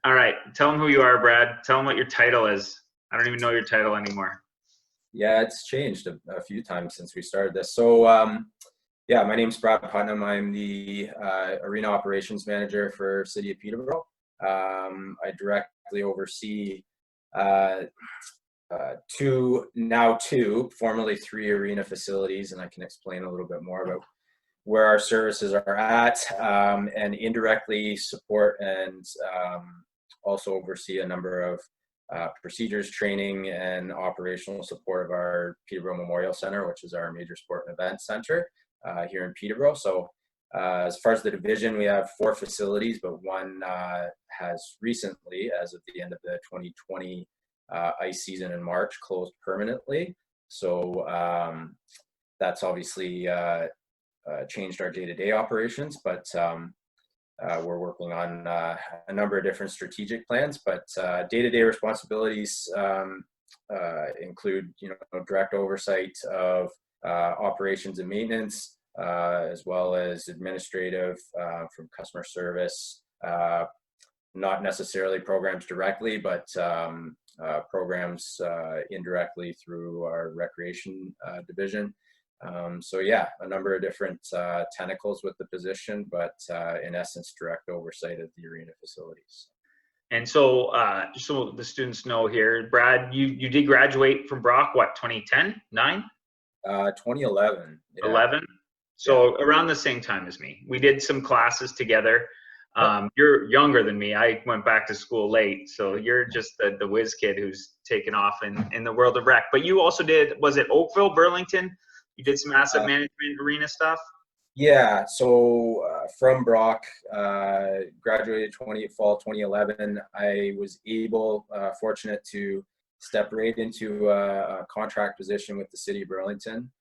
All right. Tell them who you are, Brad. Tell them what your title is. I don't even know your title anymore. Yeah, it's changed a few times since we started this. So, yeah, my name's Brad Putnam. I'm the Arena Operations Manager for City of Peterborough. I directly oversee uh, two, formerly three arena facilities, and I can explain a little bit more about where our services are at, and indirectly support and also oversee a number of procedures, training, and operational support of our Peterborough Memorial Center, which is our major sport and event center here in Peterborough. So as far as the division, we have four facilities, but one has recently, as of the end of the 2020 ice season in March, closed permanently. So that's obviously changed our day-to-day operations, but we're working on a number of different strategic plans. But day-to-day responsibilities include, direct oversight of operations and maintenance, as well as administrative from customer service. Not necessarily programs directly, but programs indirectly through our recreation division. So yeah, a number of different tentacles with the position, but in essence, direct oversight of the arena facilities. And so, just so the students know here, Brad, you did graduate from Brock, what, 2010, 9? 2011. Yeah. 11? So around the same time as me. We did some classes together. You're younger than me. I went back to school late, so you're just the whiz kid who's taken off in the world of rec. But you also did, was it Oakville, Burlington? You did some asset management arena stuff? Yeah, so from Brock, graduated fall 2011. I was fortunate to step right into a contract position with the city of Burlington.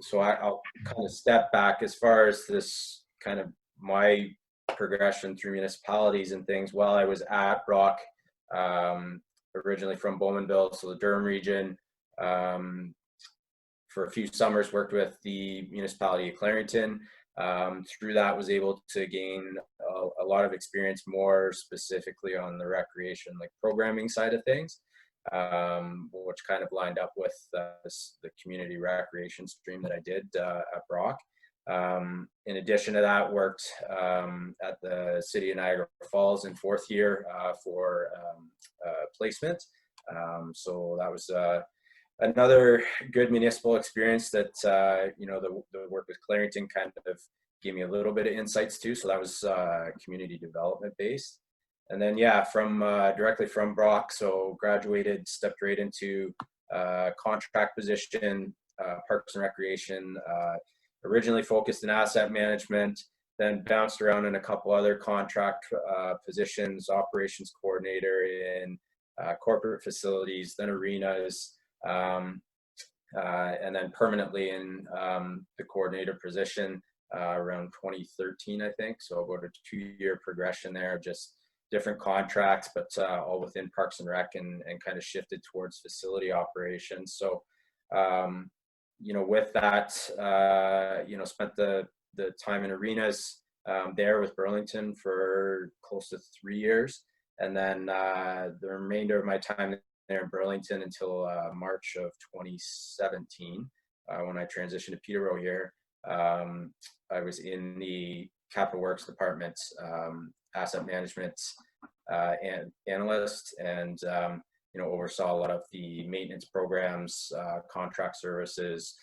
So I'll kind of step back as far as this kind of my progression through municipalities and things. While I was at Brock, originally from Bowmanville, so the Durham region, for a few summers worked with the municipality of Clarington. Through that was able to gain a lot of experience, more specifically on the recreation, like programming side of things, which kind of lined up with the community recreation stream that I did at Brock. In addition to that, worked at the City of Niagara Falls in fourth year for placement. So that was another good municipal experience that, the work with Clarington kind of gave me a little bit of insights too. So that was community development based. And then, yeah, from directly from Brock, so graduated, stepped right into contract position, Parks and Recreation, originally focused in asset management, then bounced around in a couple other contract positions, operations coordinator in corporate facilities, then arenas, and then permanently in the coordinator position around 2013, I think. So about a 2-year progression there, just different contracts, but all within Parks and Rec, and kind of shifted towards facility operations. So, with that, spent the time in arenas there with Burlington for close to 3 years. And then the remainder of my time there in Burlington until March of 2017, when I transitioned to Peterborough here. I was in the Capital Works department, asset management and analyst, and oversaw a lot of the maintenance programs, contract services,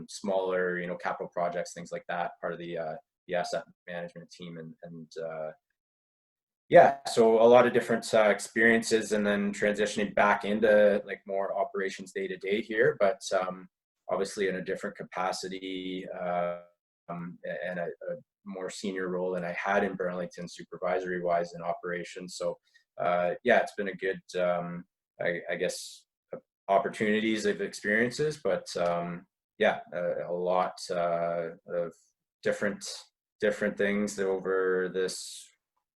smaller capital projects, things like that, part of the asset management team, and yeah, so a lot of different experiences, and then transitioning back into like more operations day to day here, but obviously in a different capacity, and a more senior role than I had in Burlington, supervisory wise in operations. So yeah, it's been a good, I guess, opportunities of experiences, but yeah, a lot of different things over this,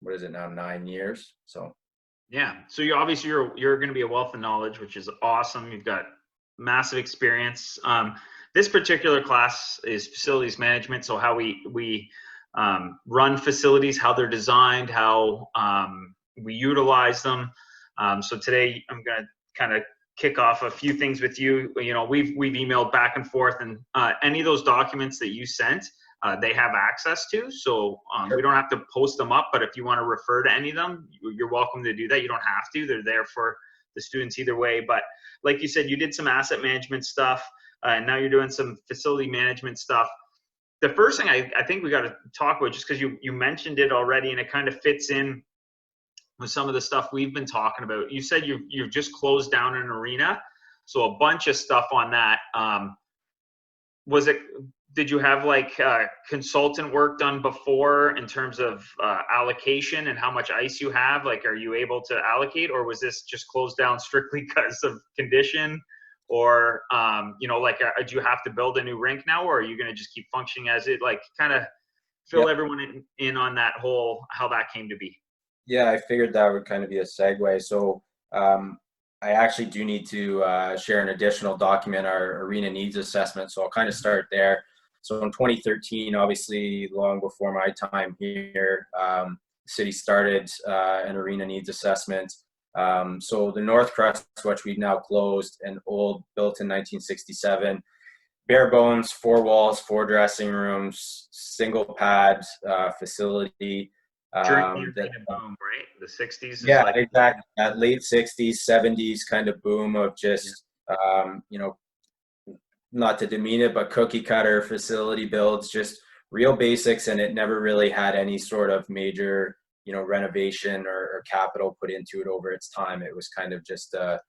what is it now, 9 years. So yeah, so you're going to be a wealth of knowledge, which is awesome. You've got massive experience. This particular class is facilities management. So how we run facilities, how they're designed, how we utilize them. So today I'm going to kind of kick off a few things with you. You know, we've emailed back and forth, and any of those documents that you sent, they have access to. So we don't have to post them up, but if you want to refer to any of them, you're welcome to do that. You don't have to. They're there for the students either way. But like you said, you did some asset management stuff, and now you're doing some facility management stuff. The first thing I think we got to talk about, just because you mentioned it already, and it kind of fits in with some of the stuff we've been talking about. You said you've just closed down an arena, so a bunch of stuff on that. Did you have like consultant work done before in terms of allocation and how much ice you have? Like, are you able to allocate, or was this just closed down strictly because of condition? Or, you know, like, do you have to build a new rink now, or are you going to just keep functioning as it? Like, kind of fill everyone in on that whole, how that came to be. Yeah, I figured that would kind of be a segue. So I actually do need to share an additional document, our arena needs assessment. So I'll kind of start there. So in 2013, obviously long before my time here, the city started an arena needs assessment. So the North Crest, which we've now closed, an old, built in 1967, bare bones, 4 walls, 4 dressing rooms, single pad facility. During the boom, right? The 60s. Yeah, exactly. That late 60s, 70s kind of boom of just, you know, not to demean it, but cookie cutter facility builds, just real basics. And it never really had any sort of major, you know, renovation or capital put into it over its time. It was kind of just a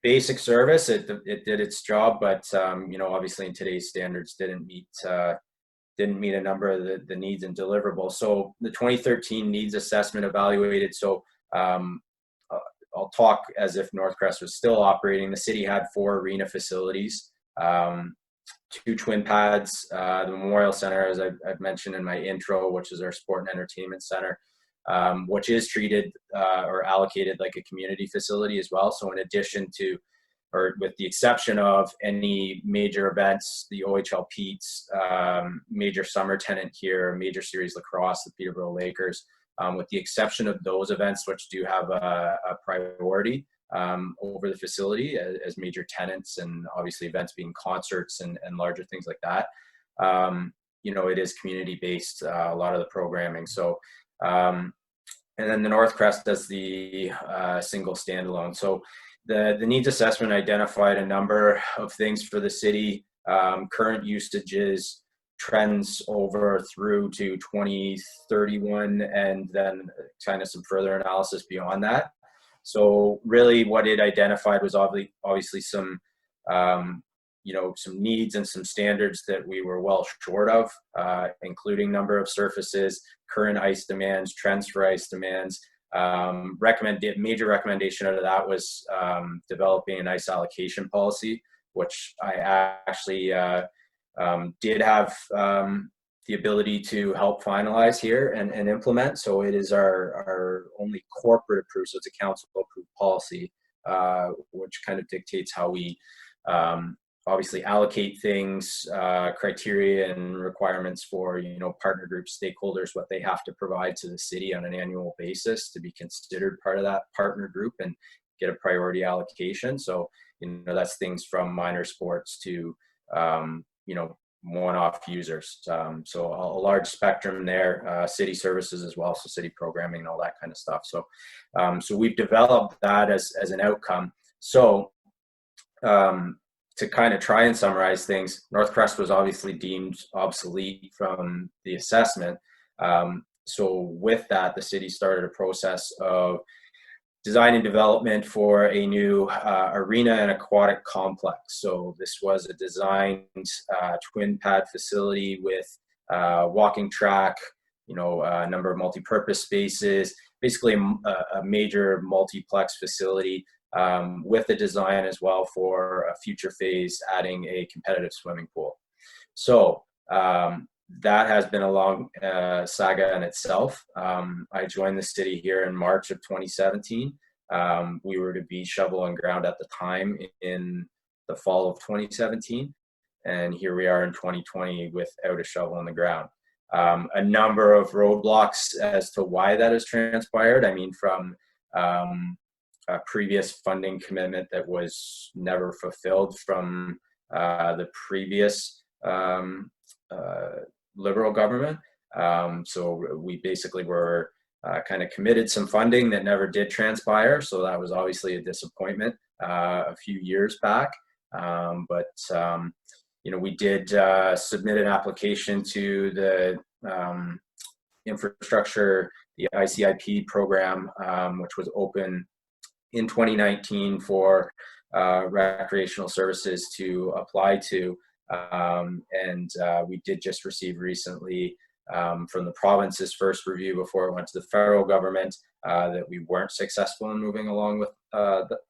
basic service. It did its job, but, you know, obviously in today's standards didn't meet a number of the needs and deliverables. So the 2013 needs assessment evaluated. So I'll talk as if North Crest was still operating. The city had 4 arena facilities, 2 twin pads, the Memorial Center, as I've mentioned in my intro, which is our sport and entertainment center, which is treated or allocated like a community facility as well. So in addition to, or with the exception of any major events, the OHL Pete's, major summer tenant here, major series lacrosse, the Peterborough Lakers, with the exception of those events, which do have a priority over the facility as major tenants, and obviously events being concerts and larger things like that. You know, it is community-based, a lot of the programming. So, and then the North Crest does the single standalone. So the needs assessment identified a number of things for the city, current usages, trends over through to 2031, and then kind of some further analysis beyond that. So really what it identified was obviously some, you know, some needs and some standards that we were well short of, including number of surfaces, current ice demands, trends for ice demands. Major recommendation out of that was developing an ice allocation policy, which I actually did have the ability to help finalize here and implement. So it is our only corporate approved, so it's a council approved policy, which kind of dictates how we obviously allocate things, criteria and requirements for, you know, partner group stakeholders, what they have to provide to the city on an annual basis to be considered part of that partner group and get a priority allocation. So, you know, that's things from minor sports to, you know, one-off users. So a large spectrum there, city services as well, so city programming and all that kind of stuff. So, so we've developed that as an outcome. So, to kind of try and summarize things, North Crest was obviously deemed obsolete from the assessment. So with that, the city started a process of design and development for a new arena and aquatic complex. So this was a designed twin pad facility with walking track, you know, a number of multi-purpose spaces, basically a major multiplex facility, with a design as well for a future phase, adding a competitive swimming pool. So that has been a long saga in itself. I joined the city here in March of 2017. We were to be shovel and ground at the time in the fall of 2017. And here we are in 2020 without a shovel in the ground. a number of roadblocks as to why that has transpired. I mean, from a previous funding commitment that was never fulfilled from the previous Liberal government. So we basically were kind of committed some funding that never did transpire. So that was obviously a disappointment a few years back. We did submit an application to the infrastructure, the ICIP program, which was open in 2019 for recreational services to apply to. We did just receive recently from the province's first review before it went to the federal government that we weren't successful in moving along with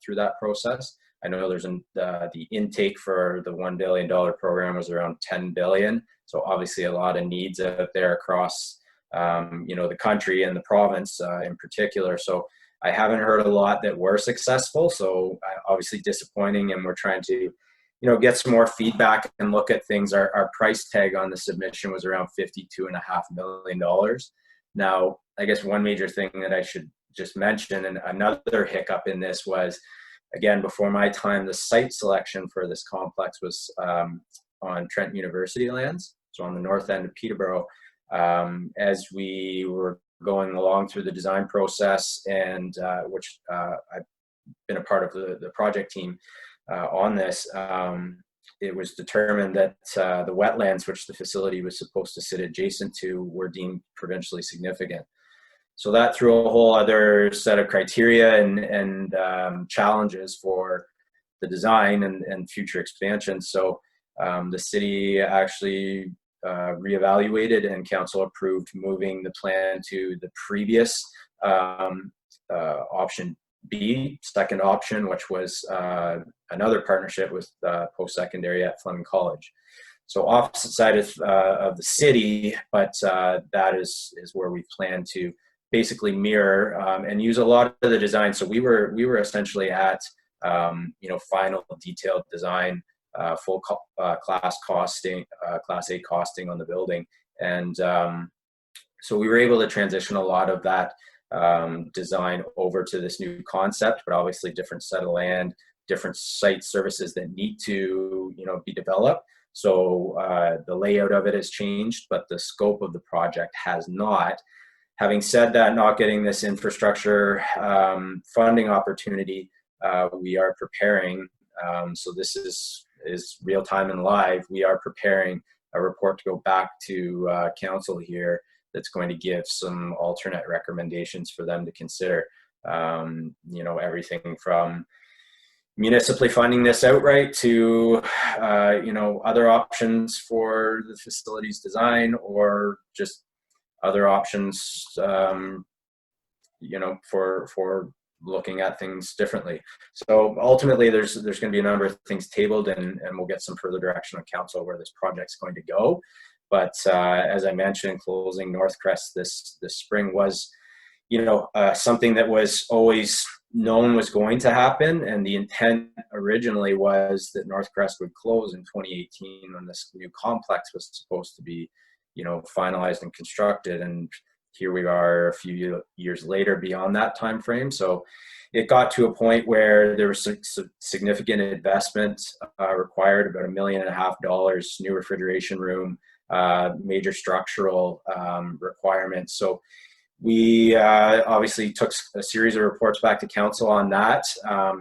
through that process. I know there's the intake for the $1 billion program was around $10 billion. So obviously a lot of needs out there across, the country and the province in particular. So I haven't heard a lot that were successful. So obviously disappointing, and we're trying to, get some more feedback and look at things. Our price tag on the submission was around $52.5 million. Now, I guess one major thing that I should just mention, and another hiccup in this was, again, before my time, the site selection for this complex was on Trent University lands, so on the north end of Peterborough. As we were going along through the design process, and which I've been a part of the project team on this, it was determined that the wetlands which the facility was supposed to sit adjacent to were deemed provincially significant. So that threw a whole other set of criteria and challenges for the design and future expansion. So the city actually reevaluated, and council approved moving the plan to the previous option B, second option, which was another partnership with post-secondary at Fleming College. So opposite side of the city, but that is where we plan to basically mirror and use a lot of the design. So we were essentially at final detailed design, full class costing, class A costing on the building, and so we were able to transition a lot of that design over to this new concept, but obviously different set of land, different site services that need to be developed. So the layout of it has changed, but the scope of the project has not. Having said that, not getting this infrastructure funding opportunity, we are preparing. So this is real time and live. We are preparing a report to go back to council here that's going to give some alternate recommendations for them to consider. Everything from municipally funding this outright to other options for the facility's design, or just other options for looking at things differently. So ultimately there's going to be a number of things tabled, and we'll get some further direction on council where this project's going to go. But as I mentioned, closing Northcrest this spring was something that was always known was going to happen, and the intent originally was that Northcrest would close in 2018 when this new complex was supposed to be finalized and constructed. And here we are a few years later beyond that time frame. So it got to a point where there was significant investment required, about $1.5 million, new refrigeration room, major structural requirements. So we obviously took a series of reports back to council on that,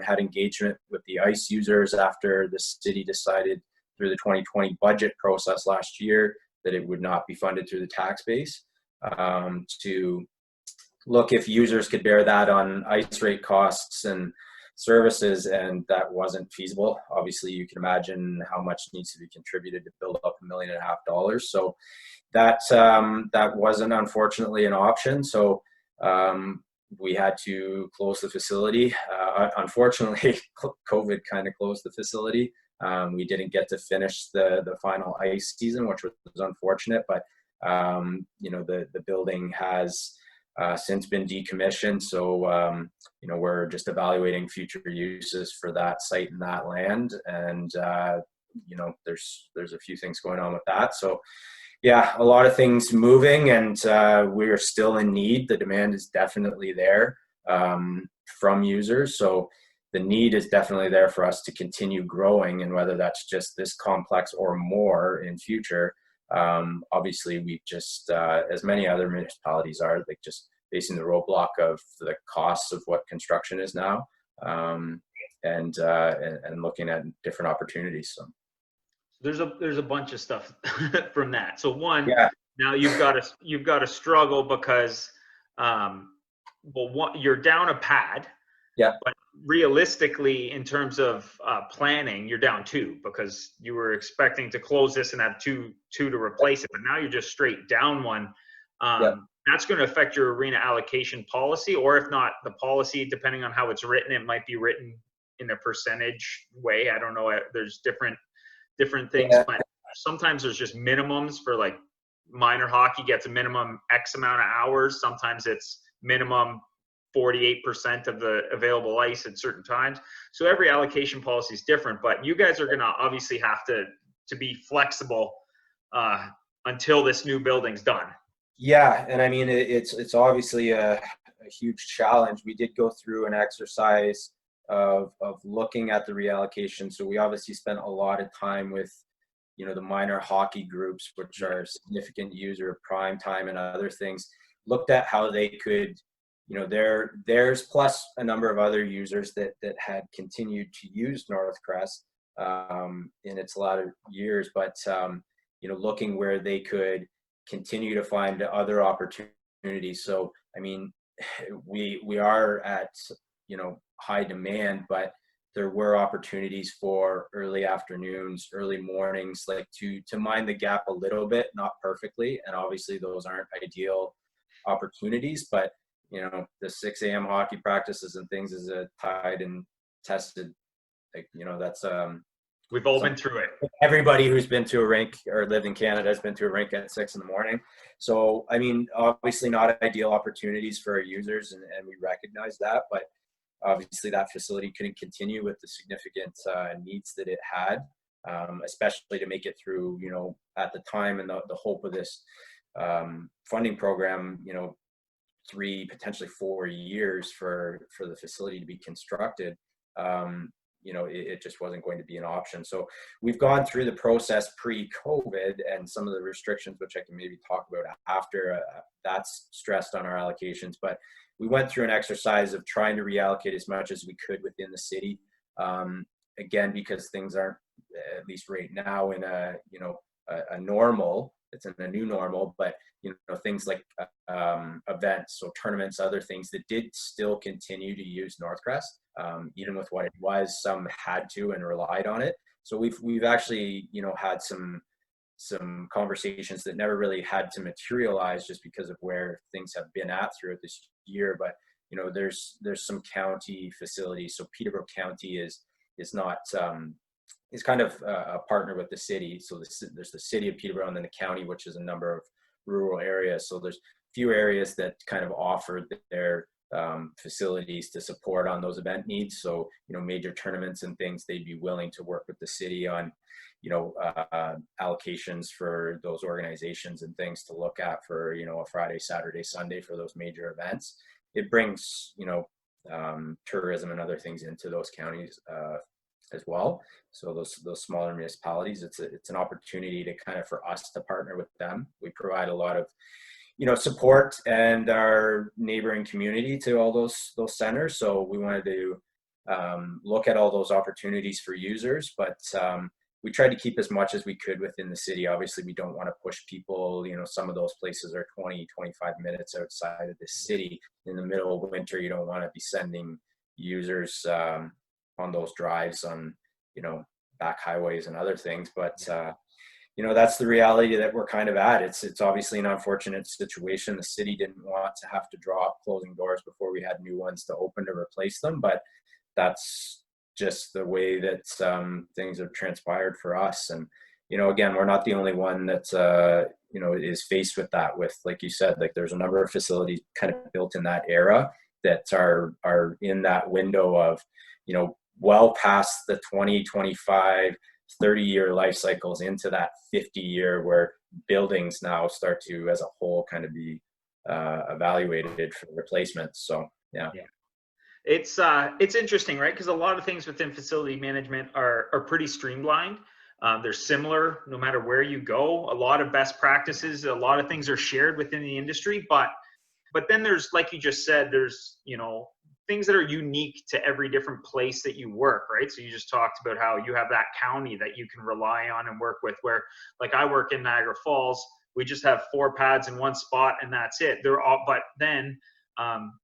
had engagement with the ICE users after the city decided through the 2020 budget process last year that it would not be funded through the tax base, to look if users could bear that on ICE rate costs and services, and that wasn't feasible. Obviously, you can imagine how much needs to be contributed to build up $1.5 million. So that wasn't, unfortunately, an option. So we had to close the facility. Unfortunately, COVID kind of closed the facility. We didn't get to finish the final ice season, which was unfortunate, but the building has since been decommissioned. So we're just evaluating future uses for that site and that land, and there's a few things going on with that. So Yeah, a lot of things moving, and we're still in need. The demand is definitely there from users. So the need is definitely there for us to continue growing, and whether that's just this complex or more in future. Obviously, we just, as many other municipalities are, like just facing the roadblock of the costs of what construction is now, and looking at different opportunities. So There's a bunch of stuff from that. So one, yeah, now you've got to struggle because, well, you're down a pad, yeah, but realistically, in terms of planning, you're down two because you were expecting to close this and have two to replace it, but now you're just straight down one. yeah. That's going to affect your arena allocation policy, or if not the policy, depending on how it's written, it might be written in a percentage way. I don't know. There's different things, Yeah. but sometimes there's just minimums for like minor hockey gets a minimum X amount of hours. Sometimes it's minimum 48% of the available ice at certain times. So every allocation policy is different, but you guys are going to obviously have to be flexible until this new building's done. Yeah, and I mean it's obviously a huge challenge. We did go through an exercise of looking at the reallocation. So we obviously spent a lot of time with the minor hockey groups, which are significant user of prime time and other things. Looked at how they could, there's plus a number of other users that had continued to use Northcrest in its latter years, but looking where they could continue to find other opportunities. So I mean, we are at high demand, but there were opportunities for early afternoons, early mornings, like to mind the gap a little bit, not perfectly, and obviously those aren't ideal opportunities, but the 6 a.m. hockey practices and things is a tried and tested, like that's We've all been through it. everybody who's been to a rink or lived in Canada has been to a rink at 6 a.m. So, I mean, obviously not ideal opportunities for our users, and we recognize that, but obviously that facility couldn't continue with the significant needs that it had, especially to make it through, at the time and the hope of this funding program, 3, potentially 4 years for the facility to be constructed. It just wasn't going to be an option. So we've gone through the process pre-COVID and some of the restrictions, which I can maybe talk about after, that's stressed on our allocations. But we went through an exercise of trying to reallocate as much as we could within the city. Again, because things aren't, at least right now, in a normal, it's in a new normal, but things like events, so tournaments, other things that did still continue to use Northcrest, even with what it was. Some had to and relied on it. So we've actually had some conversations that never really had to materialize just because of where things have been at throughout this year. But there's some county facilities. So Peterborough County is not is kind of a partner with the city. So there's the city of Peterborough and then the county, which is a number of rural areas. So there's few areas that kind of offer their facilities to support on those event needs. So major tournaments and things, they'd be willing to work with the city on allocations for those organizations and things to look at for a Friday, Saturday, Sunday for those major events. It brings tourism and other things into those counties as well. So those smaller municipalities, it's an opportunity to kind of for us to partner with them. We provide a lot of support and our neighboring community to all those centers. So we wanted to look at all those opportunities for users, but we tried to keep as much as we could within the city. Obviously, we don't want to push people. Some of those places are 20, 25 minutes outside of the city. In the middle of winter, you don't want to be sending users on those drives on, back highways and other things. But, that's the reality that we're kind of at. It's obviously an unfortunate situation. The city didn't want to have to draw up closing doors before we had new ones to open to replace them. But that's just the way that things have transpired for us. And, again, we're not the only one that, is faced with that. With, like you said, like there's a number of facilities kind of built in that era that are in that window of, well past the 2025 30-year life cycles into that 50-year, where buildings now start to, as a whole, kind of be evaluated for replacements. So yeah. It's interesting, right? Because a lot of things within facility management are pretty streamlined. They're similar no matter where you go. A lot of best practices, a lot of things are shared within the industry, but then there's, like you just said, there's, you know, things that are unique to every different place that you work, right? So you just talked about how you have that county that you can rely on and work with, where, like, I work in Niagara Falls, we just have 4 pads in one spot and that's it. They're all, but then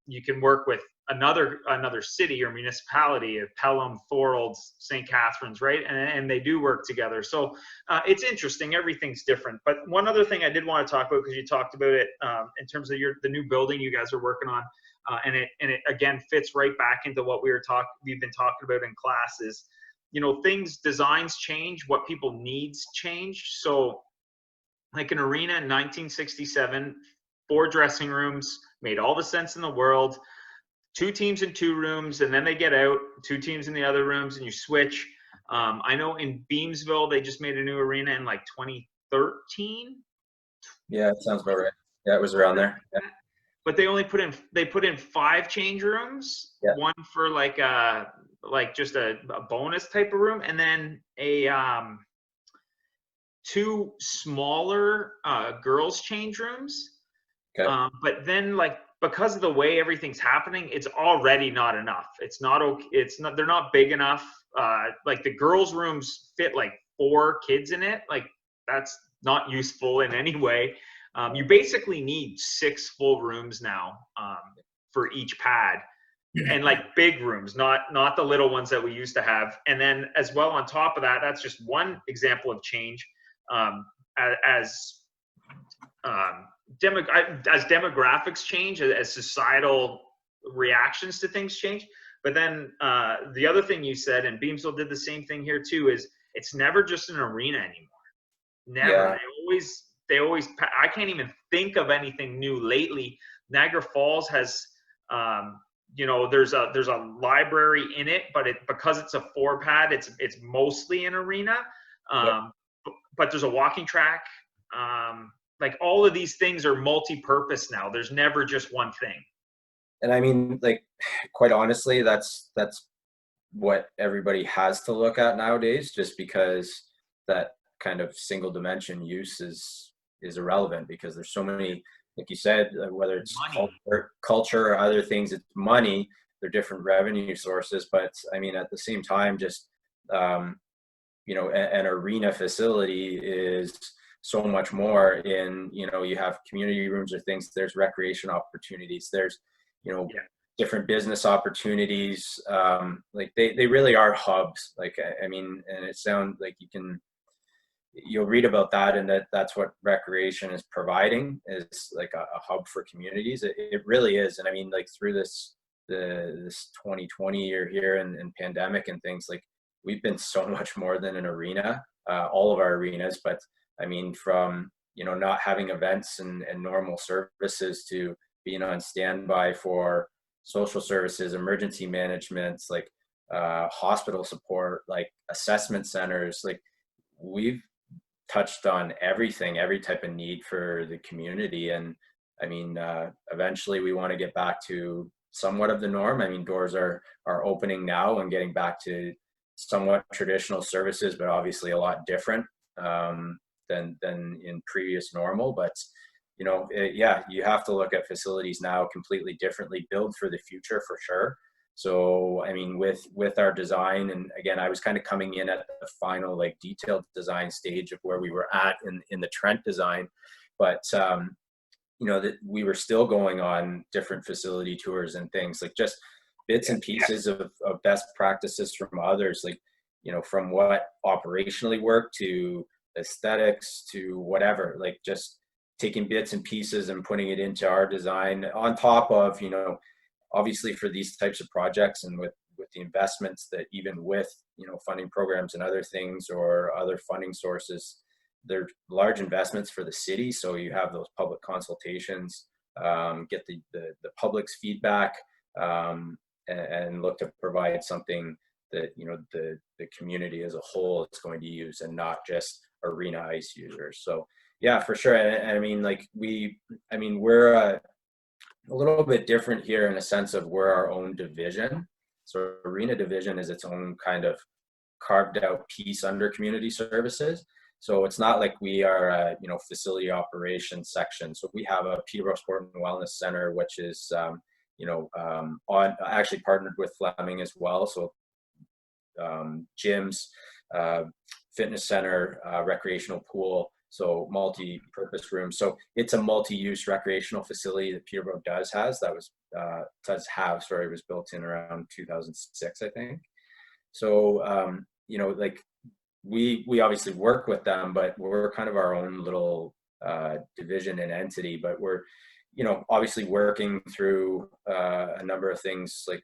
you can work with another city or municipality of Pelham, Thorold, St. Catharines, right? And they do work together. So it's interesting. Everything's different. But one other thing I did want to talk about, because you talked about it in terms of the new building you guys are working on, and it again fits right back into what we've been talking about in classes. You know, designs change, what people needs change. So like an arena in 1967, 4 dressing rooms, made all the sense in the world. 2 teams in 2 rooms, and then they get out, 2 teams in the other rooms, and you switch. I know in Beamsville, they just made a new arena in like 2013. Yeah, it sounds about right. Yeah, it was around there. Yeah. But they only put in 5 change rooms, yeah. One for like just a bonus type of room, and then a 2 smaller girls change rooms. Okay. But then, like, because of the way everything's happening, it's already not enough. It's not okay. They're not big enough. Like, the girls' rooms fit like 4 kids in it. Like, that's not useful in any way. You basically need 6 full rooms now for each pad, and like big rooms, not the little ones that we used to have. And then as well, on top of that, that's just one example of change. As demographics change, as societal reactions to things change. But then the other thing you said, and Beamsville did the same thing here too, is it's never just an arena anymore. Never. Yeah. They always. I can't even think of anything new lately. Niagara Falls has, there's a library in it, but because it's a 4 pad, it's mostly an arena. But there's a walking track. Like, all of these things are multi-purpose now. There's never just one thing. And I mean, like, quite honestly, that's what everybody has to look at nowadays, just because that kind of single dimension use is irrelevant, because there's so many, like you said, whether it's culture or other things, it's money, they're different revenue sources. But I mean, at the same time, just, an arena facility is so much more. In, you have community rooms or things, there's recreation opportunities, there's, different business opportunities. Like, they really are hubs. Like, I mean, and it sounds like you'll read about that, and that's what recreation is providing, is like a hub for communities. It really is. And I mean, like, through this 2020 year here and pandemic and things, like, we've been so much more than an arena, all of our arenas. But I mean, from, not having events and normal services, to being on standby for social services, emergency management, like hospital support, like assessment centers. Like, we've touched on everything, every type of need for the community. And I mean, eventually we want to get back to somewhat of the norm. I mean, doors are opening now and getting back to somewhat traditional services, but obviously a lot different than in previous normal. But you have to look at facilities now completely differently, build for the future for sure. So I mean, with our design, and again, I was kind of coming in at the final, like, detailed design stage of where we were at in the Trent design, but that we were still going on different facility tours and things, like, just bits and pieces of best practices from others, like, from what operationally worked to aesthetics to whatever, like, just taking bits and pieces and putting it into our design, on top of, obviously for these types of projects, and with the investments that, even with, funding programs and other things or other funding sources, they're large investments for the city. So you have those public consultations, get the public's feedback, and look to provide something that, you know, the community as a whole is going to use, and not just arena ice users. So yeah, for sure. And I mean, like we're a little bit different here in a sense of we're our own division. So arena division is its own kind of carved out piece under community services. So it's not like we are a, you know, facility operations section. So we have a Peterborough Sport and Wellness Center, which is, on actually partnered with Fleming as well. So gyms, fitness center, recreational pool, so multi-purpose rooms. So it's a multi-use recreational facility that Peterborough does have. It was built in around 2006, I think. So you know, like we obviously work with them, but we're kind of our own little division and entity. But we're, you know, obviously working through a number of things, like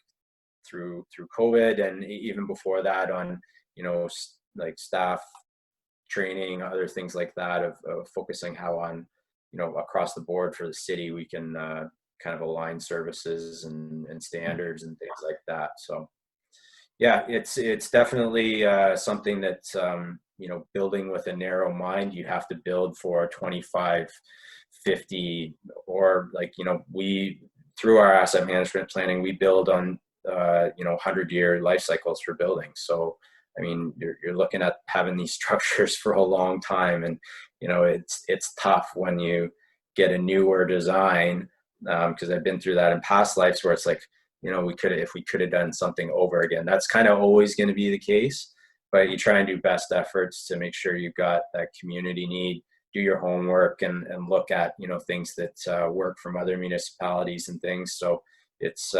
through COVID, and even before that on, you know, like staff training, other things like that, of focusing how on, you know, across the board for the city we can kind of align services and standards and things like that. So yeah, it's definitely something that, you know, building with a narrow mind. You have to build for 25, 50, or like, you know, we, through our asset management planning, we build on, you know, 100-year life cycles for buildings. So, I mean, you're looking at having these structures for a long time, and, you know, it's tough when you get a newer design, because I've been through that in past lives where it's like, you know, if we could have done something over again. That's kind of always going to be the case, but you try and do best efforts to make sure you've got that community need, do your homework, and look at, you know, things that work from other municipalities and things. So it's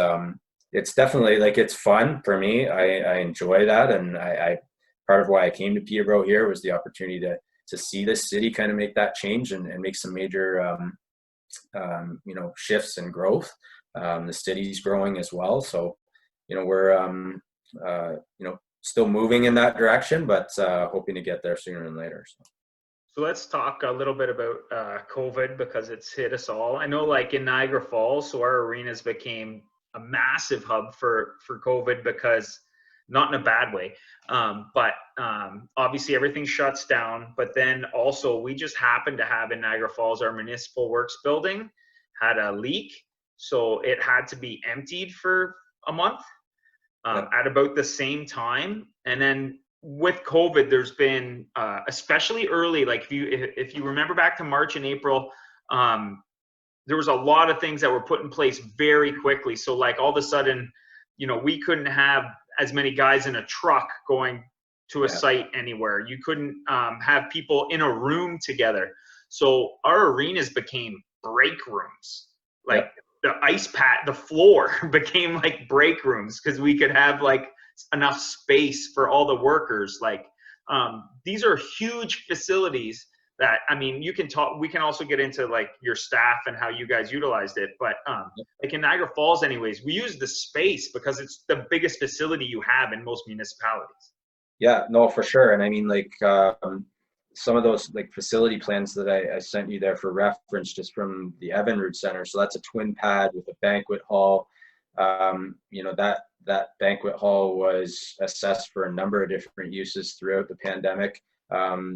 definitely, like, it's fun for me. I enjoy that. And I part of why I came to Peterborough here was the opportunity to see this city kind of make that change and make some major, you know, shifts and growth. The city's growing as well. So, you know, we're, you know, still moving in that direction, but hoping to get there sooner than later. So let's talk a little bit about COVID, because it's hit us all. I know, like in Niagara Falls, so our arenas became a massive hub for COVID, because not in a bad way, but obviously everything shuts down. But then also we just happened to have in Niagara Falls, our municipal works building had a leak. So it had to be emptied for a month at about the same time. And then with COVID, there's been, especially early, like if you remember back to March and April, there was a lot of things that were put in place very quickly. So like all of a sudden, you know, we couldn't have as many guys in a truck going to a site anywhere. You couldn't have people in a room together. So our arenas became break rooms. Like the ice pad, the floor became like break rooms, because we could have like enough space for all the workers. Like these are huge facilities that, I mean, we can also get into like your staff and how you guys utilized it. But like in Niagara Falls anyways, we use the space because it's the biggest facility you have in most municipalities. Yeah, no, for sure. And I mean, like, some of those like facility plans that I sent you there for reference, just from the Evinrude Center. So that's a twin pad with a banquet hall. You know, that banquet hall was assessed for a number of different uses throughout the pandemic.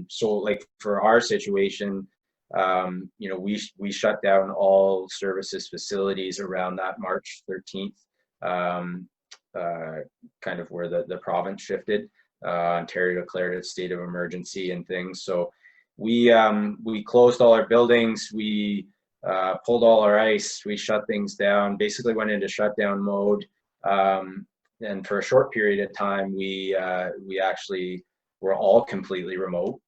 So like for our situation, you know, we shut down all services facilities around that March 13th, kind of where the province shifted. Ontario declared a state of emergency and things. So we closed all our buildings. We pulled all our ice. We shut things down. Basically went into shutdown mode. And for a short period of time, we actually were all completely remote.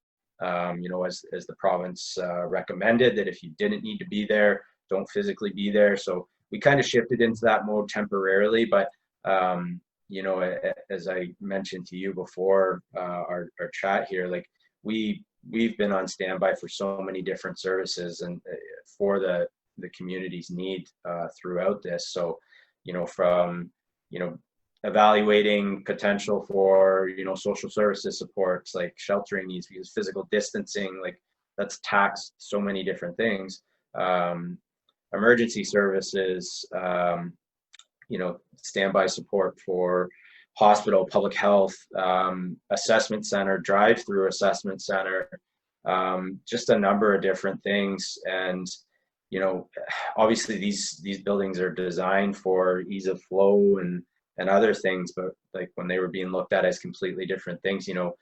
You know, as the province recommended that if you didn't need to be there, don't physically be there. So we kind of shifted into that mode temporarily, but you know, as I mentioned to you before our chat here, like we've been on standby for so many different services and for the community's need throughout this. So, you know, from, you know, evaluating potential for, you know, social services supports like sheltering needs, because physical distancing, like that's taxed so many different things. Emergency services, you know, standby support for hospital, public health, assessment center, drive-through assessment center, just a number of different things. And, you know, obviously these buildings are designed for ease of flow and other things, but like when they were being looked at as completely different things, you know,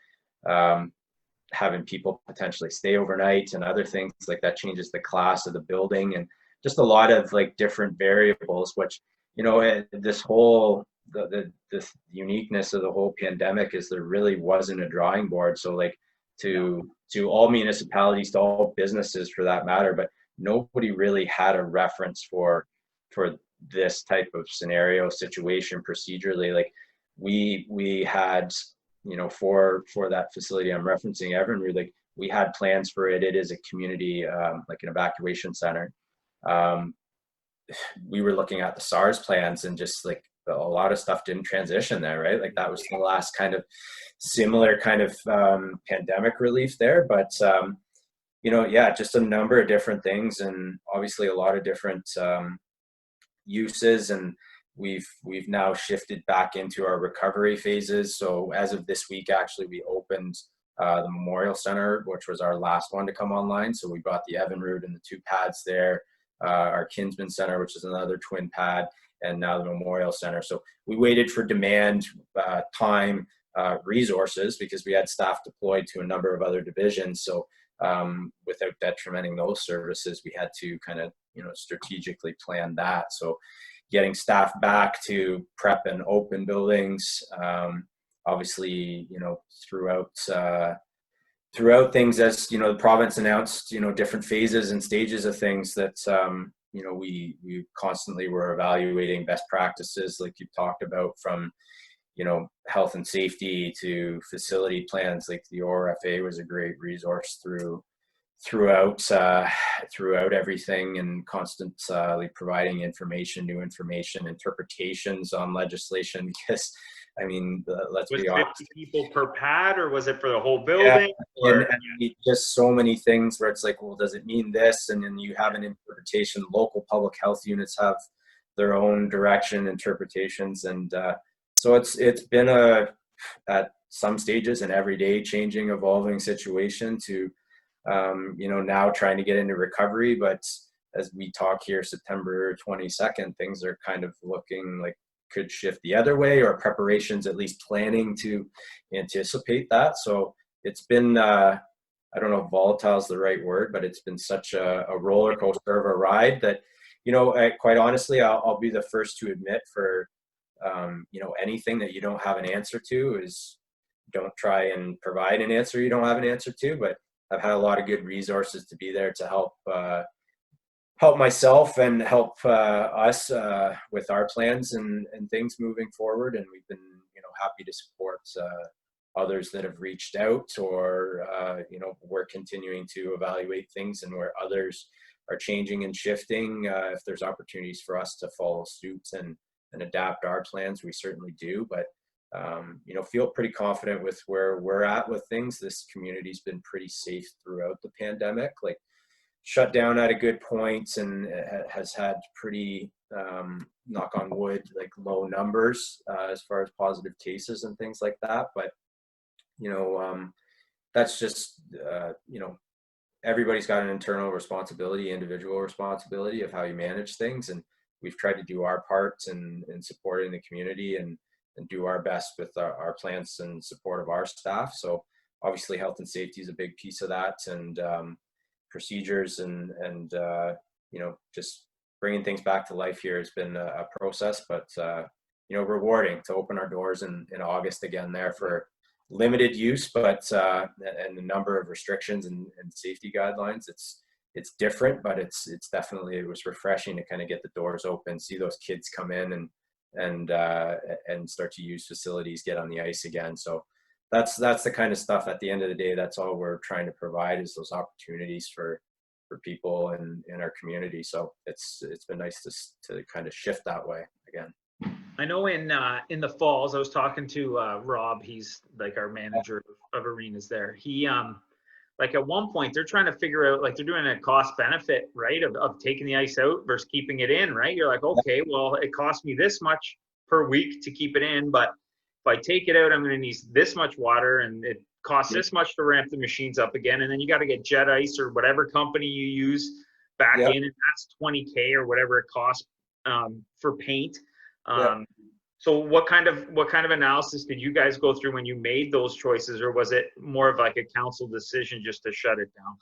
having people potentially stay overnight and other things like that changes the class of the building, and just a lot of like different variables, which, you know, this whole, the uniqueness of the whole pandemic is there really wasn't a drawing board. So like to all municipalities, to all businesses for that matter, but nobody really had a reference for this type of scenario, situation, procedurally. Like we had, you know, for that facility I'm referencing, Evinrude, like we had plans for it. It is a community, like an evacuation center. We were looking at the SARS plans, and just like a lot of stuff didn't transition there, right? Like that was the last kind of similar kind of pandemic relief there. But you know, yeah, just a number of different things, and obviously a lot of different uses. And we've now shifted back into our recovery phases. So as of this week, actually, we opened the Memorial Center, which was our last one to come online. So we brought the Evinrude and the 2 pads there, our Kinsman Center, which is another twin pad, and now the Memorial Center. So we waited for demand, time, resources, because we had staff deployed to a number of other divisions. So without detrimenting those services, we had to kind of, you know, strategically plan that. So getting staff back to prep and open buildings, obviously, you know, throughout things, as you know, the province announced, you know, different phases and stages of things that, you know, we constantly were evaluating best practices, like you talked about, from, you know, health and safety to facility plans. Like the ORFA was a great resource throughout everything, and constantly providing information, new information, interpretations on legislation. Because I mean, let's be honest. Was 50 people per pad, or was it for the whole building? Yeah. And just so many things where it's like, well, does it mean this? And then you have an interpretation. Local public health units have their own direction, interpretations, and so it's been at some stages an everyday changing, evolving situation to, you know, now trying to get into recovery. But as we talk here, September 22nd, things are kind of looking like could shift the other way, or preparations, at least planning to anticipate that. So it's been, I don't know if volatile is the right word, but it's been such a roller coaster of a ride that, you know, quite honestly, I'll be the first to admit, for, you know, anything that you don't have an answer to, is don't try and provide an answer you don't have an answer to. But I've had a lot of good resources to be there to help myself and help us with our plans and things moving forward. And we've been, you know, happy to support others that have reached out, or you know, we're continuing to evaluate things, and where others are changing and shifting, if there's opportunities for us to follow suit and adapt our plans, we certainly do. But you know, feel pretty confident with where we're at with things. This community's been pretty safe throughout the pandemic, like shut down at a good point, and has had pretty, knock on wood, like low numbers as far as positive cases and things like that. But, you know, that's just, you know, everybody's got an internal responsibility, individual responsibility of how you manage things. And we've tried to do our part in supporting the community, and do our best with our plans and support of our staff. So obviously health and safety is a big piece of that, and procedures and you know, just bringing things back to life here has been a process, but you know, rewarding to open our doors in August again there for limited use, but and a number of restrictions and safety guidelines. It's different, but it's definitely, it was refreshing to kind of get the doors open, see those kids come in and start to use facilities, get on the ice again. So that's the kind of stuff, at the end of the day, that's all we're trying to provide, is those opportunities for people in our community. So it's been nice to kind of shift that way again. I know in the falls, I was talking to Rob. He's like our manager of arenas there. He like at one point they're trying to figure out, like they're doing a cost benefit, right, of taking the ice out versus keeping it in, right? You're like, okay, well, it costs me this much per week to keep it in, but I take it out, I'm going to need this much water, and it costs Yep. this much to ramp the machines up again. And then you got to get Jet Ice or whatever company you use back Yep. in, and that's 20K or whatever it costs for paint. Yep. So what kind of analysis did you guys go through when you made those choices, or was it more of like a council decision just to shut it down?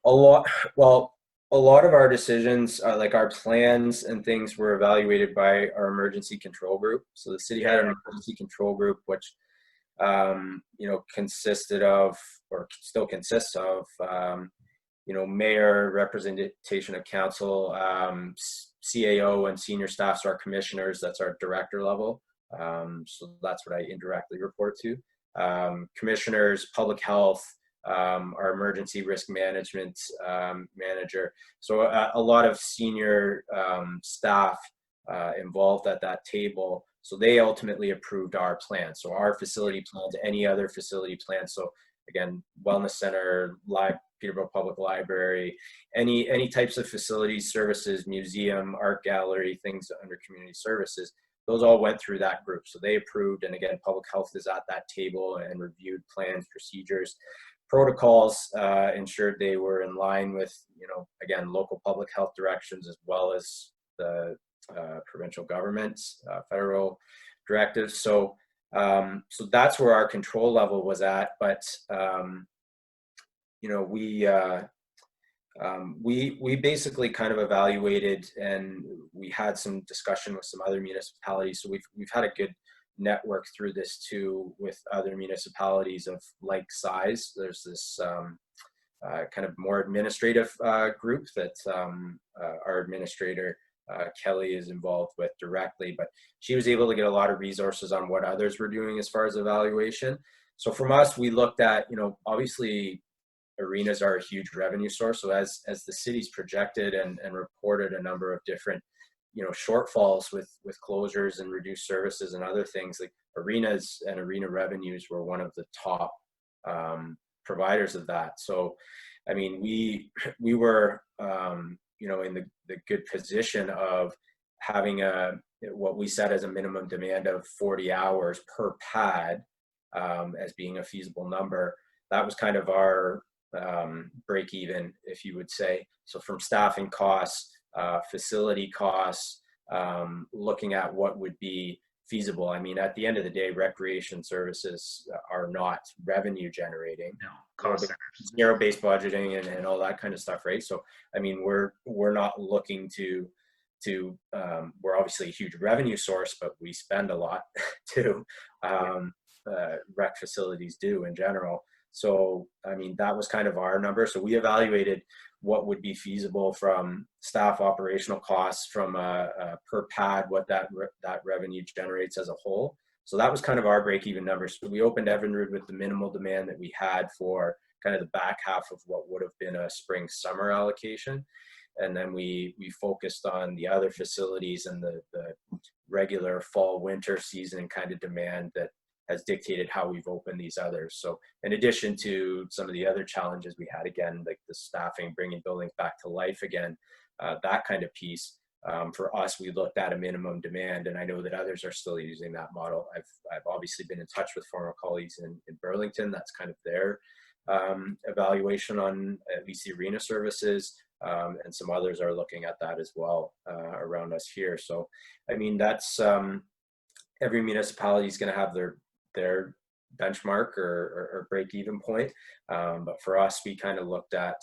A lot, well, a lot of our decisions, like our plans and things, were evaluated by our emergency control group. So the city had an emergency control group, which consisted of, or still consists of, mayor, representation of council, CAO, and senior staff. So our commissioners, that's our director level. So that's what I indirectly report to. Commissioners, public health, our emergency risk management manager. So a lot of senior staff involved at that table. So they ultimately approved our plan. So our facility plans, any other facility plans. So again, wellness center, Peterborough Public Library, any types of facilities, services, museum, art gallery, things under community services, those all went through that group. So they approved, and again, public health is at that table and reviewed plans, procedures, protocols, ensured they were in line with, again, local public health directions, as well as the provincial government's federal directives. So that's where our control level was at. But we basically kind of evaluated, and we had some discussion with some other municipalities. So we've had a good network through this too with other municipalities of like size. There's this kind of more administrative group that our administrator Kelly is involved with directly, but she was able to get a lot of resources on what others were doing as far as evaluation. So from us, we looked at, obviously arenas are a huge revenue source. So as the city's projected and reported a number of different shortfalls with closures and reduced services and other things, like arenas and arena revenues were one of the top providers of that. So I mean, we were in the good position of having what we set as a minimum demand of 40 hours per pad as being a feasible number. That was kind of our break even, if you would say. So from staffing costs, facility costs, looking at what would be feasible. I mean, at the end of the day, recreation services are not revenue generating. No, cost zero-based budgeting and all that kind of stuff, right? So I mean, we're not looking to we're obviously a huge revenue source, but we spend a lot too. Rec facilities do in general. So I mean, that was kind of our number. So we evaluated what would be feasible from staff operational costs, from per pad, what that revenue generates as a whole. So that was kind of our break-even numbers. So we opened Evinrude with the minimal demand that we had for kind of the back half of what would have been a spring-summer allocation. And then we focused on the other facilities and the regular fall-winter season kind of demand that has dictated how we've opened these others. So in addition to some of the other challenges we had, again, like the staffing, bringing buildings back to life again, that kind of piece, for us, we looked at a minimum demand, and I know that others are still using that model. I've obviously been in touch with former colleagues in Burlington. That's kind of their evaluation on at least the arena services, and some others are looking at that as well around us here. So, I mean, that's every municipality is going to have their benchmark or break-even point. But for us, we kind of looked at,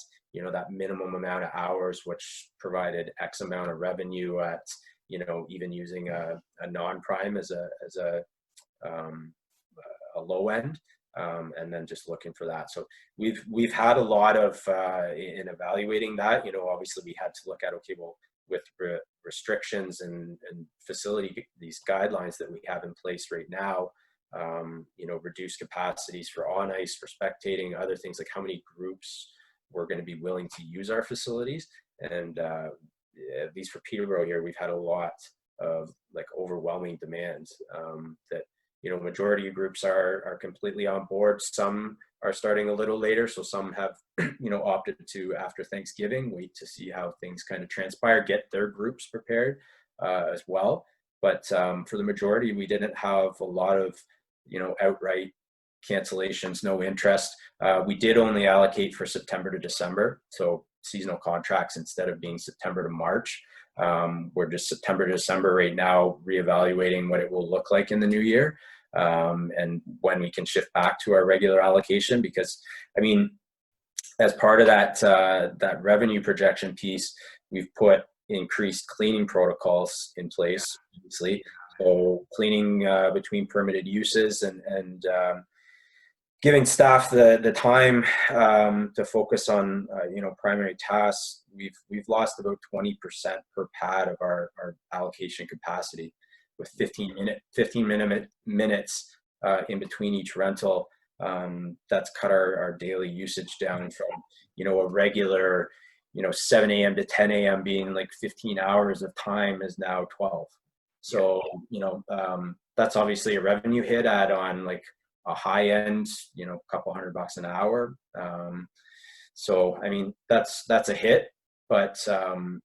that minimum amount of hours, which provided X amount of revenue at, even using a non-prime as a low end, and then just looking for that. So we've had a lot of, in evaluating that, obviously we had to look at, okay, well, with restrictions and facility, these guidelines that we have in place right now, reduced capacities for on ice, for spectating, other things, like how many groups we're going to be willing to use our facilities. And at least for Peterborough here, we've had a lot of like overwhelming demands that, majority of groups are completely on board. Some are starting a little later. So some have, opted to, after Thanksgiving, wait to see how things kind of transpire, get their groups prepared as well. But for the majority, we didn't have a lot of, outright cancellations, no interest. We did only allocate for September to December, so seasonal contracts instead of being September to March. We're just September to December right now, reevaluating what it will look like in the new year, and when we can shift back to our regular allocation. Because, I mean, as part of that revenue projection piece, we've put increased cleaning protocols in place, obviously. So cleaning between permitted uses and giving staff the time to focus on primary tasks. We've lost about 20% per pad of our allocation capacity, with 15 minutes in between each rental. That's cut our daily usage down from a regular 7 a.m. to 10 a.m. being like 15 hours of time is now 12. So that's obviously a revenue hit, add on like a high end, a couple $100 an hour. So I mean, that's a hit, but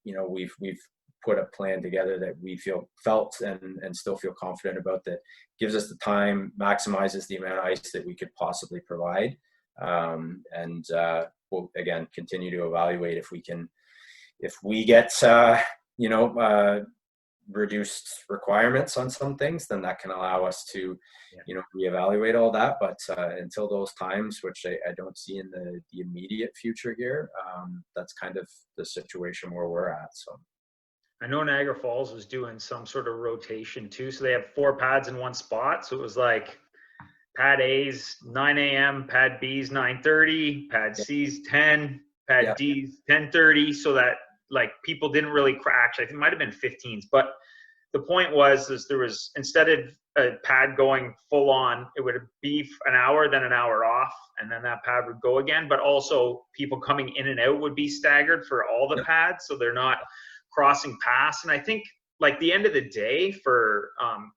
we've put a plan together that we felt and still feel confident about, that gives us the time, maximizes the amount of ice that we could possibly provide. And we'll again continue to evaluate if we get reduced requirements on some things, then that can allow us to reevaluate all that. But until those times, which I don't see in the immediate future here, that's kind of the situation where we're at. So I know Niagara Falls was doing some sort of rotation too, so they have 4 pads in one spot. So it was like pad A's 9 a.m., pad B's 9:30, pad C's 10, pad D's 10:30, so that like people didn't really crash. I think it might have been 15s, but the point was there was, instead of a pad going full on, it would be an hour, then an hour off, and then that pad would go again. But also people coming in and out would be staggered for all the pads, so they're not crossing paths. And I think like the end of the day for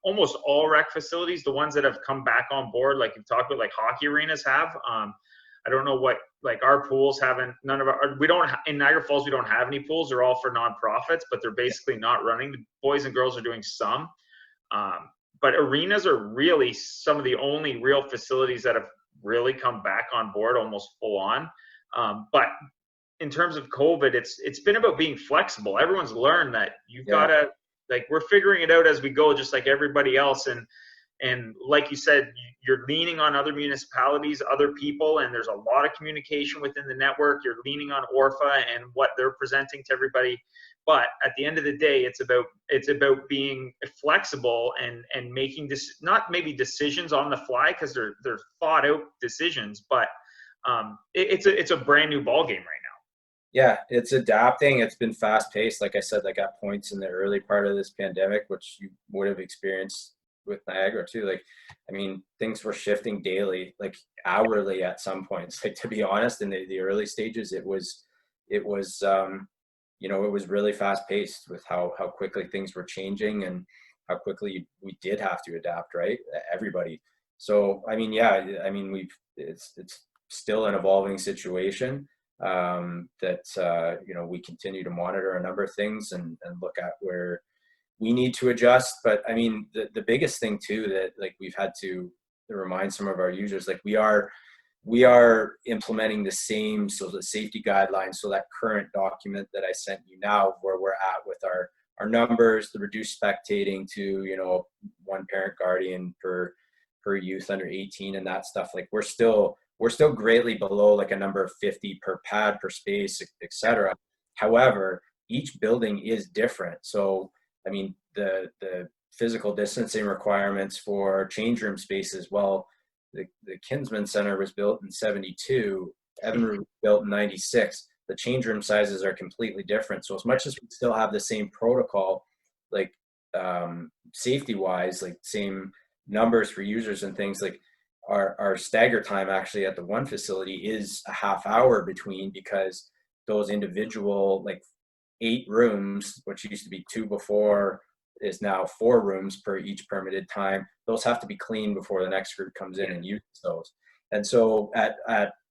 almost all rec facilities, the ones that have come back on board, like you've talked about, like hockey arenas have, I don't know what, like our pools haven't, in Niagara Falls, we don't have any pools. They're all for nonprofits, but they're basically not running. The boys and girls are doing some. But arenas are really some of the only real facilities that have really come back on board almost full on. But in terms of COVID, it's been about being flexible. Everyone's learned that you've got to, like, we're figuring it out as we go, just like everybody else. And like you said, you're leaning on other municipalities, other people, and there's a lot of communication within the network. You're leaning on ORFA and what they're presenting to everybody. But at the end of the day, it's about being flexible and making this, not maybe decisions on the fly, because they're thought out decisions, but it's a brand new ball game right now. Yeah, it's adapting. It's been fast paced. Like I said, like at points in the early part of this pandemic, which you would have experienced with Niagara too. Like, I mean, things were shifting daily, like hourly at some points. Like, to be honest, in the early stages, it was it was really fast paced with how quickly things were changing and how quickly we did have to adapt, right? Everybody. So, I mean, it's still an evolving situation that we continue to monitor a number of things and look at where we need to adjust. But I mean, the biggest thing too, that like we've had to remind some of our users, like we are implementing the safety guidelines. So that current document that I sent you now, where we're at with our numbers, the reduced spectating to, 1 parent guardian per youth under 18 and that stuff. Like we're still greatly below like a number of 50 per pad per space, etc. However, each building is different. So, I mean, the physical distancing requirements for change room spaces, well, the Kinsman Center was built in 72, Evinrude was built in 96. The change room sizes are completely different. So as much as we still have the same protocol, like safety wise, like same numbers for users and things, like our stagger time actually at the one facility is a half hour between, because those individual like 8 rooms, which used to be 2 before, is now 4 rooms per each permitted time. Those have to be cleaned before the next group comes in and uses those. And so at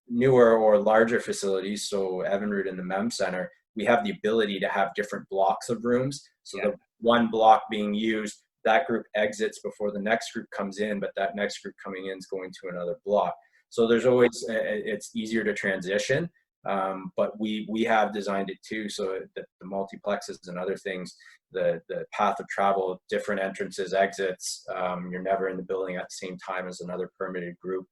newer or larger facilities, so Evinrude and the MEM Center, we have the ability to have different blocks of rooms. So the one block being used that group exits before the next group comes in, but that next group coming in is going to another block. So there's always, it's easier to transition. But we have designed it too, so that the multiplexes and other things, the path of travel, different entrances, exits, you're never in the building at the same time as another permitted group.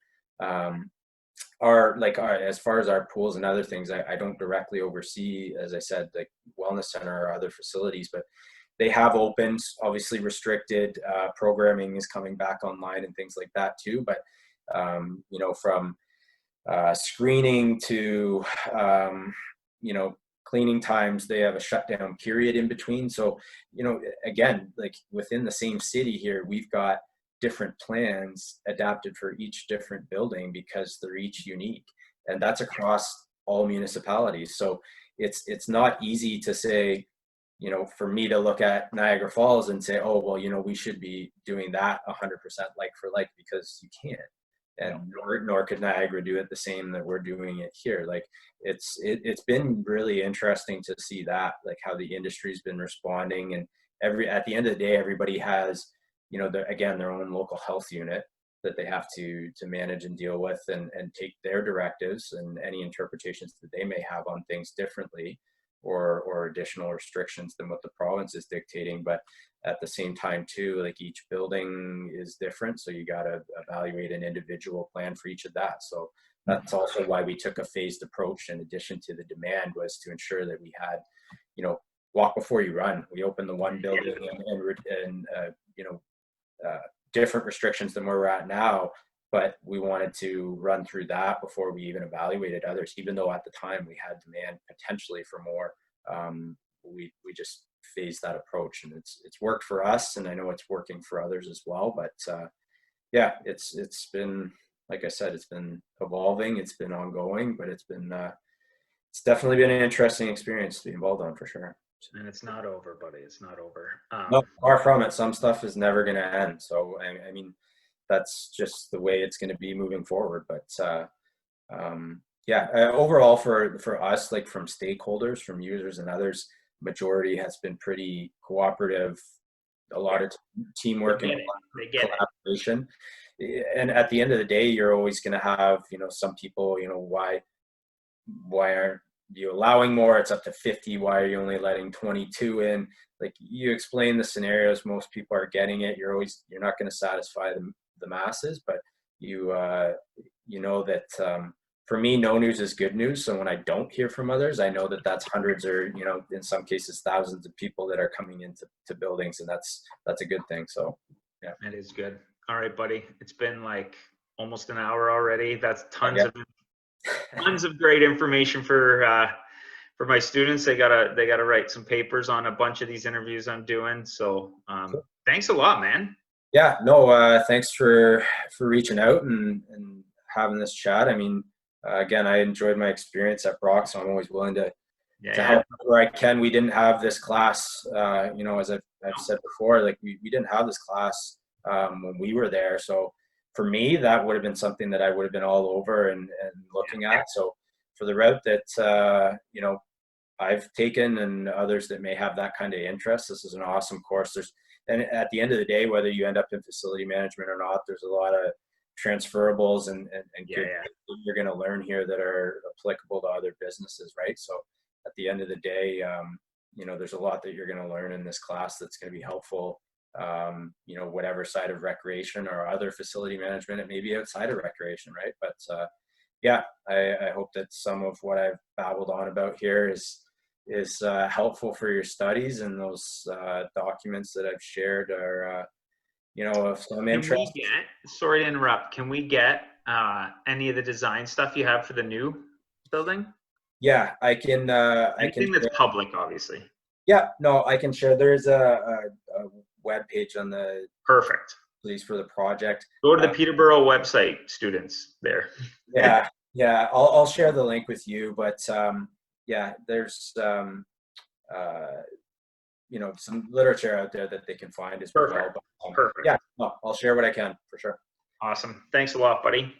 As far as our pools and other things, I don't directly oversee, as I said, like wellness center or other facilities, but they have opened, obviously restricted. Programming is coming back online and things like that too. But from screening to cleaning times, they have a shutdown period in between. So again, like within the same city here, we've got different plans adapted for each different building because they're each unique, and that's across all municipalities. So it's not easy to say, for me to look at Niagara Falls and say, oh well, we should be doing that 100% like for like, because you can't. And nor could Niagara do it the same that we're doing it here. Like it's been really interesting to see that, like how the industry's been responding, and at the end of the day, everybody has, their own local health unit that they have to manage and deal with, and take their directives and any interpretations that they may have on things differently, or additional restrictions than what the province is dictating. But at the same time too, like each building is different, so you got to evaluate an individual plan for each of that. So that's also why we took a phased approach, in addition to the demand, was to ensure that we had, walk before you run. We opened the one building and different restrictions than where we're at now, but we wanted to run through that before we even evaluated others, even though at the time we had demand potentially for more. We just phased that approach, and it's worked for us, and I know it's working for others as well. But it's been, like I said, it's been evolving, it's been ongoing, but it's it's definitely been an interesting experience to be involved on, for sure. And it's not over, buddy. It's not over. No, far from it. Some stuff is never going to end. So I mean, that's just the way it's going to be moving forward. But overall for us, like from stakeholders, from users and others, majority has been pretty cooperative. A lot of teamwork and collaboration. And at the end of the day, you're always going to have, some people, why aren't you allowing more? It's up to 50. Why are you only letting 22 in? Like, you explain the scenarios, most people are getting it. You're not going to satisfy the masses, but that for me, no news is good news. So when I don't hear from others, I know that that's hundreds, or in some cases thousands of people that are coming into buildings, and that's a good thing. So yeah, it is good. All right, buddy. It's been like almost an hour already. That's tons of great information for my students. They gotta write some papers on a bunch of these interviews I'm doing. So thanks a lot, man. Yeah, no, thanks for reaching out and having this chat. I mean, again, I enjoyed my experience at Brock, so I'm always willing to help where I can. We didn't have this class, as I've said before, like we didn't have this class when we were there. So for me, that would have been something that I would have been all over and looking at. So for the route that, I've taken, and others that may have that kind of interest, this is an awesome course. And at the end of the day, whether you end up in facility management or not, there's a lot of transferables and you're going to learn here that are applicable to other businesses, right? So at the end of the day, there's a lot that you're going to learn in this class that's going to be helpful, whatever side of recreation or other facility management it may be outside of recreation, right? But I hope that some of what I've babbled on about here is helpful for your studies, and those documents that I've shared are of some interest. Sorry to interrupt, can we get any of the design stuff you have for the new building? Yeah, I can. Anything that's public, obviously. Yeah, no, I can share. There's a web page on the perfect please for the project. Go to the Peterborough website, students there. Yeah, I'll share the link with you, but there's some literature out there that they can find as perfect. well. But, perfect. Yeah, no, I'll share what I can, for sure. Awesome. Thanks a lot, buddy.